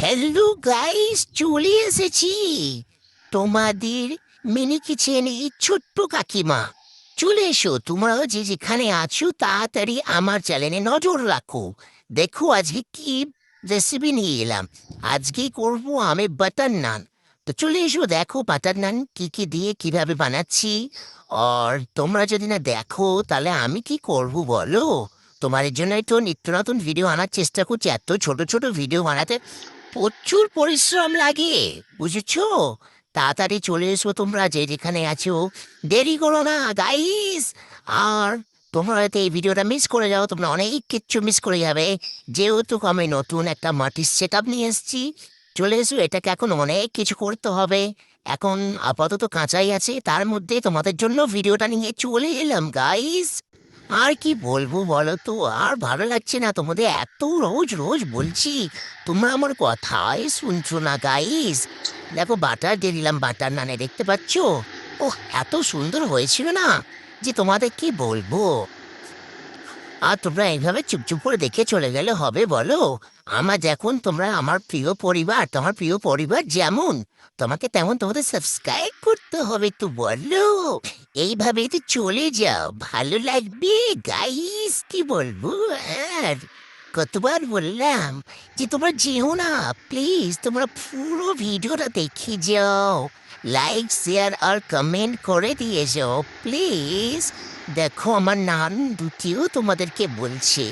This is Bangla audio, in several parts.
হ্যালো গাইস, চলে এসেছি তোমাদের মিনি কিচেনে। ছোট্ট কাকিমা, চলে এসো। তোমরাও যে যেখানে আছো তাড়াতাড়ি আমার চ্যানেলে নজর রাখো। দেখো আজকে কি রেসিপি নিয়ে এলাম। আজকে করব আমি বাটার নান। তো চলে এসো, দেখো বাটার নান কি কি দিয়ে কিভাবে বানাচ্ছি। আর তোমরা যদি না দেখো তাহলে আমি কি করব বলো। তোমাদের জন্যই তো নিত্য নতুন ভিডিও আনার চেষ্টা করছি। এত ছোট ছোট ভিডিও বানাতে প্রচুর পরিশ্রম লাগে, বুঝেছো? তাড়াতাড়ি চলে এসো তোমরা যে যেখানে আছো। দেরি করো না গাইস। আর তোমরা যাতে এই ভিডিওটা মিস করে যাও, তোমরা অনেক কিচ্ছু মিস করে যাবে। যেহেতু আমি নতুন একটা মাটির সেট আপ নিয়ে এসেছি, চলে এসো। এটাকে এখন অনেক কিছু করতে হবে। এখন আপাতত কাঁচাই আছে, তার মধ্যে তোমাদের জন্য ভিডিওটা নিয়ে চলে এলাম গাইস। আর কি বলবো বলো তো, আর ভালো লাগছে না তোমাদের এত রোজ রোজ বলছি, তোমরা আমার কথাই শুনছো না গাইস। দেখো বাটার দিয়ে দিলাম বাটার নানে, দেখতে পাচ্ছ? ওহ, এত সুন্দর হয়েছিল না যে তোমাদের কি বলবো। আর তোমরা এইভাবে চুপচুপ করে দেখে চলে গেলে হবে বলো? আমার দেখুন, তোমরা আমার প্রিয় পরিবার, তোমার প্রিয় পরিবার যেমন তোমাকে তেমন তোমাদের সাবস্ক্রাইব করতে হবে তো বলো। এইভাবে তো চলে যাও, ভালো লাগবে গাইস। কি বলবো আর, কতবার বললাম যে তোমরা যেও না, প্লিজ তোমরা পুরো ভিডিওটা দেখে যাও। লাইক শেয়ার আর কমেন্ট করে দিয়ে যাও প্লিজ। দেখো আমার নান দুটিও তোমাদেরকে বলছে।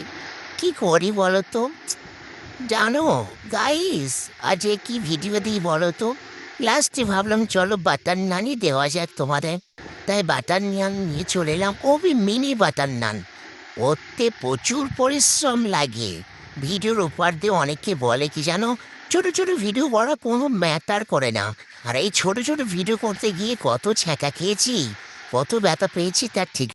কি করি বলো তো? জানো গাইস, আজ কি ভিডিও দিই বলো তো? লাস্টে ভাবলাম চলো বাটার নানই দেওয়া যাক তোমাদের। তাই বাটার নান নিয়ে চলে এলাম, ওবি মিনি বাটার নান। ওতে প্রচুর পরিশ্রম লাগে। ভিডিওর উপর দিয়ে অনেকে বলে কি জানো, ছোট ছোট ভিডিও করা কোনো ম্যাটার করে না। আর এই ছোট ছোট ভিডিও করতে গিয়ে কত ছ্যাঁকা খেয়েছি, কত ব্যথা পেয়েছি তার ঠিক